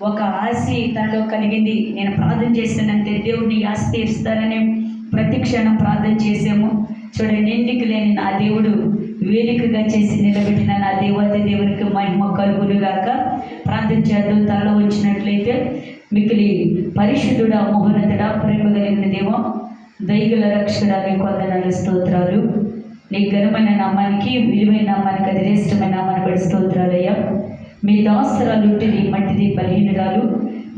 ఒక ఆశ తనలో కలిగింది. నేను ప్రార్థన చేస్తానంటే దేవుడిని ఆశ తీరుస్తానని ప్రతి క్షణం ప్రార్థన చేసాము. చూడండి, ఎన్నిక లేని నా దేవుడు వేదికగా చేసి నిలబెట్టిన నా దేవత దేవునికి మహిమ కలుగునుగాక. ప్రార్థన చేద్దాం. తలలో వచ్చినట్లయితే మిగిలి పరిశుద్ధుడా, మహోన్నతుడా, ప్రేమ కలిగిన దేవం, దైగల రక్షకుడా, నీ కొందనాలు స్తోత్రాలు. నీ ఘనమైన నామానికి, విలువైన నామానికి, అధిరేష్టమైన నామానికి బడి స్తోత్రాలయ్యా. మీ దాసరాలు ఉట్టిది, మట్టిది, బలహీనురాలు.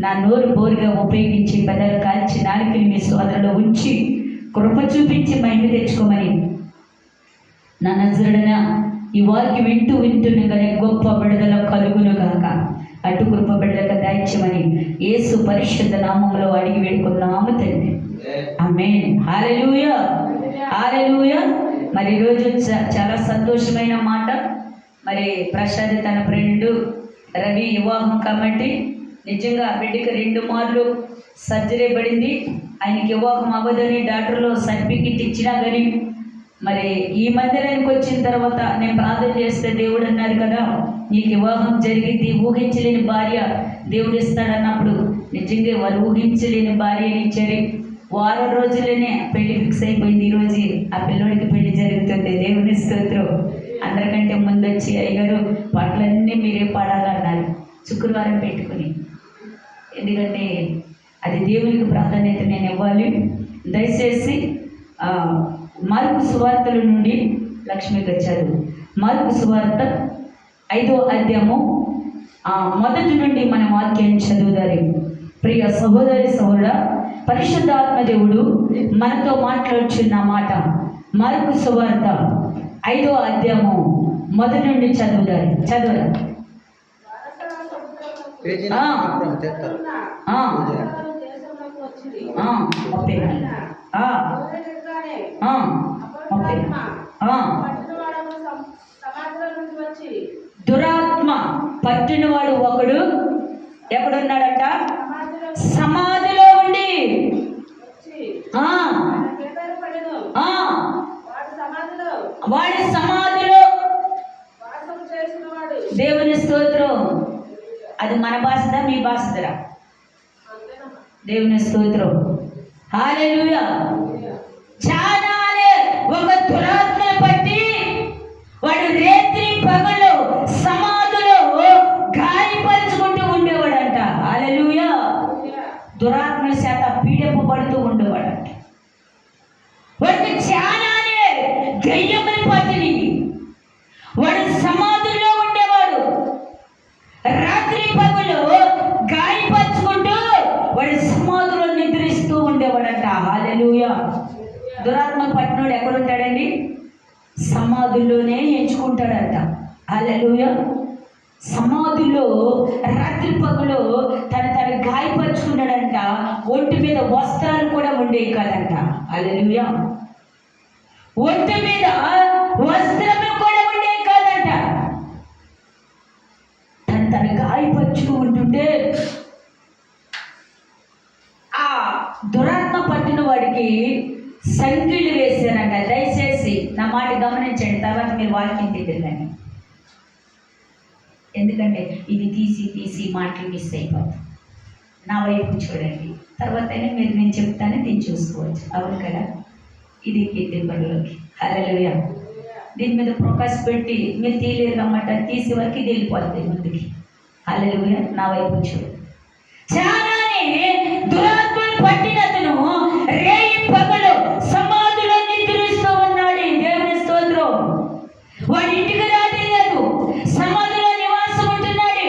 నా నోరు బోరుగా ఉపయోగించి పెదలు కాల్చి నాలుకని మీ సోదరులో ఉంచి కృప చూపించి మహిమ తెచ్చుకోమని నా నజరుడన ఈ వాక్యం వింటుండగానే గొప్ప విడుదల కలుగునుగాక. అటు కృప బిడ్డలకు దాయిచ్చమని యేసు పరిశుద్ధ నామములో అడిగి వేడుకున్నాము తండ్రి. ఆమేన్. హల్లెలూయా, హల్లెలూయా. మరి ఈరోజు చాలా సంతోషమైన మాట. మరి ప్రసాద్ తన ఫ్రెండు రవి వివాహం కాబట్టి నిజంగా బిడ్డకి 2 మార్లు సర్జరీ పడింది. ఆయనకి వివాహం అవ్వదని డాక్టర్లు సర్టిఫికెట్ ఇచ్చినా కానీ మరి ఈ మందిరానికి వచ్చిన తర్వాత నేను ప్రార్థన చేస్తే దేవుడు అన్నారు కదా, నీకు వివాహం జరిగింది, ఊహించలేని భార్య దేవుడు ఇస్తాడన్నప్పుడు నిజంగా వాళ్ళు ఊహించలేని భార్యని ఇచ్చారు. వారం రోజుల్లోనే పెళ్లి ఫిక్స్ అయిపోయింది. ఈరోజు ఆ పిల్లోడికి పెళ్లి జరుగుతుంది. దేవుని స్తోత్రం. అందరికంటే ముందు వచ్చి అయ్యగారు పాటలన్నీ మీరే పాడాలన్నారు శుక్రవారం పెట్టుకుని. ఎందుకంటే అది దేవునికి ప్రాధాన్యత నేను ఇవ్వాలి. దయచేసి మార్కు సువార్తల నుండి లక్ష్మికి వచ్చారు. మార్కు సువార్త 5వ అధ్యాయము మొదటి నుండి మన వాక్యాన్ని చదువుదారు. ప్రియ సహోదరి సహోదరుడా, పరిశుద్ధాత్మ దేవుడు మనతో మాట్లాడుచున్న మాట మార్కు సువార్త 5వ అధ్యాయము మొదటి నుండి చదువుదారు. చదవరా? దురాత్మ పట్టినవాడు ఒకడు ఎక్కడున్నాడట? సమాధిలో ఉండి. వాడి సమాధిలో దేవుని స్తోత్రం. అది మన భాషదా, మీ భాషదరా? దేవుని స్తోత్రం. హల్లెలూయా. చాలానే ఒక దురాత్మ పట్టి వాడు రేత్రి పగలు సమాధిలో గాయపరుచుకుంటూ ఉండేవాడంట. హల్లెలూయా. దురాత్మల చేత పీడింపబడుతూ ఉండేవాడంట. వాడికి చాలానే దెయ్యములు పట్టిని. వాడు సమాధుల్లో ఉండేవాడు. రాత్రి పగలు గాయపరుచుకుంటూ వాడి సమాధిలో నిద్రిస్తూ ఉండేవాడంట. హల్లెలూయా. దురాత్మ పట్టినోడు ఎక్కడుంటాడండి? సమాధుల్లోనే ఎంచుకుంటాడంట. హల్లెలూయా. సమాధిలో రాత్రి పగలు తను గాయపరుచుకున్నాడంట. ఒంటి మీద వస్త్రాలు కూడా ఉండేవి కాదంట. హల్లెలూయా. ఒంటి మీద వస్త్రము కూడా ఉండేవి కాదంట. తను గాయపరుచుకు ఉంటుంటే ఆ దురాత్మ పట్టిన వాడికి సంఖ్యలు వేశారంట. దయచేసి నా మాట గమనించండి, తర్వాత మీరు వాక్యం తిరిగాను. ఎందుకంటే ఇది తీసి మాటలు మిస్ అయిపోతాం. నా వైపు చూడండి, తర్వాత మీరు నేను చెప్తానే దీన్ని చూసుకోవచ్చు. అవును కదా? ఇది కీర్తింపడలోకి. హల్లెలూయా. దీని మీద ఫోకస్ పెట్టి మీరు తీయలేరు అన్నమాట. తీసే వరకు ఇది వెళ్ళిపోతుంది ముందుకి. హల్లెలూయా. నా వైపు చూడు. చాలానే దురాత్మను పట్టినతను రేయి పగలు సమాధిలో నిద్రిస్తూ ఉన్నాడు. దేవుని స్తోత్రం. వాడి ఇంటికి రాలేదు, సమాధిలో నివాసం ఉంటున్నాడు.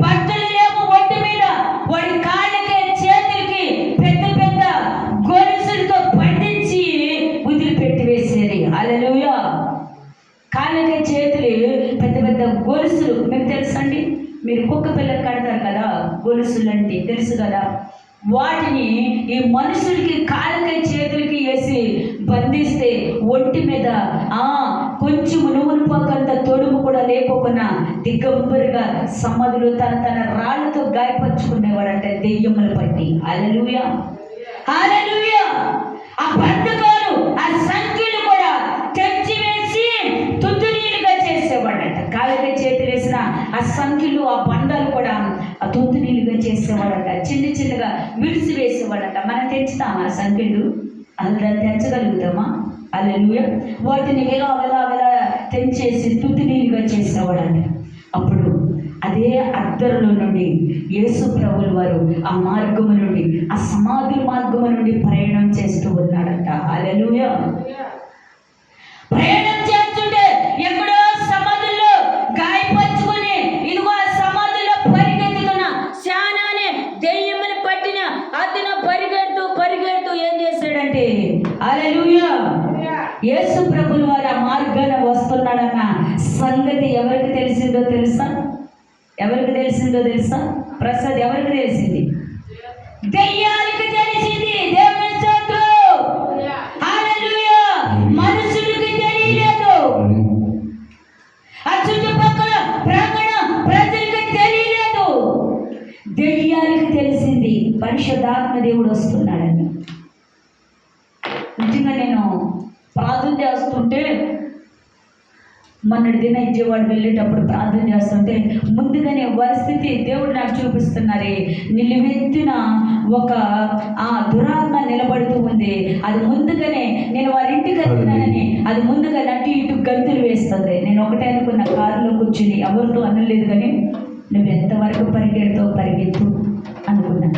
బట్టలు లేవు ఒంటి మీద. వాడి కాళ్ళకి చేతులకి పెద్ద పెద్ద గొలుసులతో బంధించి వదిలిపెట్టి వేసేది. హల్లెలూయా. కాళ్ళకి చేతులు పెద్ద పెద్ద గొలుసులు. మీకు తెలుసండి, మీరు కుక్క పిల్లలు కడతారు కదా, గొలుసులు అంటే తెలుసు కదా. వాటిని ఈ మనుషులకి కాళ్ళకి చేతులకి వేసి బంధిస్తే ఒంటి మీద కొంచెం నువ్వునిపోకంత తొడుము కూడా లేకపోయినా దిగంబరిగా సమాధిలో తన రాళ్ళతో గాయపరుచుకునేవాడంటే దెయ్యములు పట్టి. హల్లెలూయా, హల్లెలూయా. ఆ బంధకాలు, ఆ సంఖ్యలు కూడా తెచ్చివేసి తుత్తునీలుగా చేసేవాడంట. కాళ్ళకి చేతులు వేసిన ఆ సంఖ్యలు, ఆ బంధాలు కూడా తూతునీలుగా చేసేవాడట, చిన్న చిన్నగా విడిసి వేసేవాడట. మనం తెంచుతామా సంఖ్యలు? అసలు దాన్ని తెంచగలుగుతామా? హల్లెలూయా. వాటిని ఎలా తెంచేసి తూతునీలుగా చేసేవాడట. అప్పుడు అదే అద్దరులో నుండి యేసు ప్రభువుల వారు ఆ మార్గము నుండి, ఆ సమాధి మార్గము నుండి ప్రయాణం చేస్తూ ఉన్నాడట. హల్లెలూయా. ప్రయాణం చేస్తుంటే ఎక్కడో సమాధుల్లో గాయపరుచుకుని, ఇదిగో ఆ సమాధిలో పరిగెత్తుతున్న శానానే దెయ్యమని పట్టిన అతను పరిగెడుతూ ఏం చేశాడంటే, హల్లెలూయా, యేసు ప్రభువుల వారు ఆ మార్గాన వస్తున్నాడన్న సంగతి ఎవరికి తెలిసిందో తెలుసా? ప్రసాద్, ఎవరికి తెలిసింది? దెయ్యానికి తెలిసింది. దేవుని స్తోత్రం. హల్లెలూయా. మనుషులకి తెలియలేదు, ఆ చుట్టుపక్కల ప్రాంగణ ప్రజలకు తెలియలేదు, దెయ్యానికి తెలిసింది. పరిశుద్ధాత్మ దేవుడు వస్తున్నాడని. నిజంగా నేను ప్రార్థన చేస్తుంటే, మొన్నటి దిన విజయవాడ వెళ్ళేటప్పుడు ప్రార్థన చేస్తుంటే ముందుగానే పరిస్థితి దేవుడు నాకు చూపిస్తున్నారే, నిలువెత్తిన ఒక దురాత్మ నిలబడుతూ ఉంది. అది ముందుగానే నేను వాళ్ళ ఇంటికి వెళ్తున్నానని అది ముందుగా నటి ఇటు గంతులు వేస్తుంది. నేను ఒకటే అనుకున్న, కారులో కూర్చుని ఎవరితో అనలేదు, కానీ నువ్వు ఎంతవరకు పరిగెత్తు అనుకున్నా.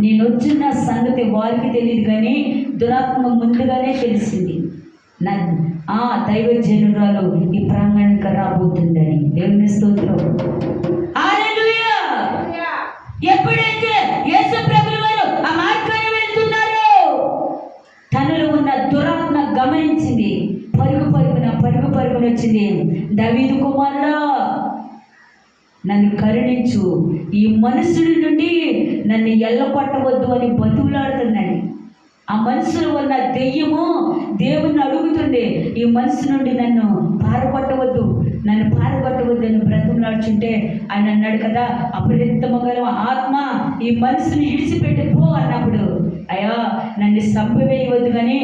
నేను వచ్చిన సంగతి వారికి తెలియదు, కానీ దురాత్మ ముందుగానే తెలిసింది. దైవజనురాలు ఈ ప్రాంగణానికి రాబోతుందని. దేవుని స్తోత్రం. హల్లెలూయా. ఎప్పుడైతే యేసు ప్రభువు వారు ఆ మార్గాన్ని వెళ్తున్నారో, తనలో ఉన్న దురాత్మ గమనించింది. పరుగున వచ్చింది. దావీదు కుమారుడా, నన్ను కరుణించు, ఈ మనుషుడి నుండి నన్ను ఎల్లకొట్టవద్దు అని బతుకులాడుతున్నాడు. ఆ మనసులో ఉన్న దెయ్యము దేవుణ్ణి అడుగుతుండే, ఈ మనసు నుండి నన్ను పారగొట్టవద్దు అని బ్రతుకులాడుచుంటే ఆయన అన్నాడు కదా, అపరిత్తమగల ఆత్మ ఈ మనసుని విడిచిపెట్టి పో అన్నప్పుడు, అయ్యా నన్ను సంపవేయవద్దు కానీ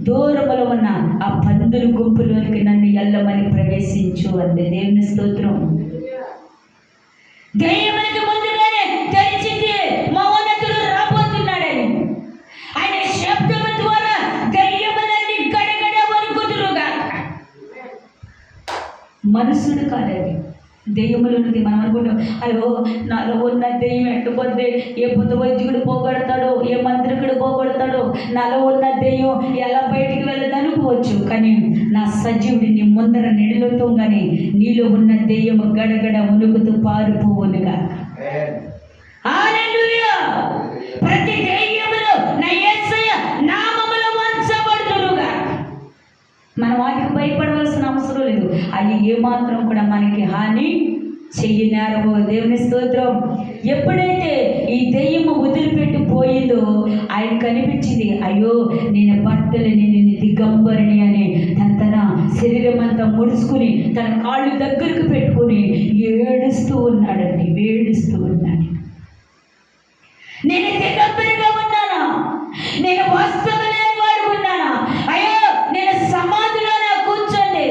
దూరములో ఉన్న ఆ పందుల గుంపులోనికి నన్ను ఎల్లమని ప్రవేశించు అంది. దేవుని స్తోత్రం. దెయ్యమునికి ముందుగానే తెలిసింది మౌనతుడు రాబోతున్నాడని. ఆయన శబ్దము ద్వారా దెయ్యములన్నీ గడగడ వణుకుదురుగా. మనుషుడు కాదండి, దెయ్యములకి మనం అనుకుంటాం, అయ్యో నాలో ఉన్న దెయ్యం ఎట్టుకొద్ది, ఏ పొద్దు వైద్యుడు పోగొడతాడో, ఏ మంత్రికుడు పోగొడతాడో, నాలో ఉన్న దెయ్యం ఎలా బయటికి వెళ్ళదనుకోవచ్చు. కానీ నా సజీవుడి నీ ముందర నిలుతో కానీ నీలో ఉన్న దెయ్యము గడగడ ఉనుకుతూ పారిపోవునుగా. హల్లెలూయా. ప్రతి దెయ్యములో నా యేసయ్య నామములో వంచబడుదురుగా. మనం వాటికి భయపడవలసిన అవసరం లేదు. అవి ఏమాత్రం కూడా మనకి హాని చెయ్యనారో. దేవుని స్తోత్రం. ఎప్పుడైతే ఈ దెయ్యము వదిలిపెట్టి పోయిందో ఆయన కనిపించింది, అయ్యో నేను భర్తలని, నేను దిగంబరిని అని తన శరీరం అంతా ముడుచుకుని తన కాళ్ళు దగ్గరకు పెట్టుకుని ఏడుస్తూ ఉన్నాడండి. నేను దిగంబరిగా ఉన్నానా? నేను వస్త్రం లేని వాడు ఉన్నానా? అయ్యో నేను సమాధిలో కూర్చోండి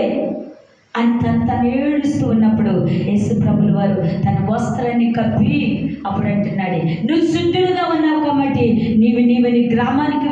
అంత ఏడుస్తూ ఉన్నప్పుడు యేసు ప్రభువుల వారు తన వస్త్రాన్ని కప్పి అప్పుడు అంటున్నాడు, నువ్వు శుద్ధుడుగా ఉన్నావు కాబట్టి నీవు నీ గ్రామానికి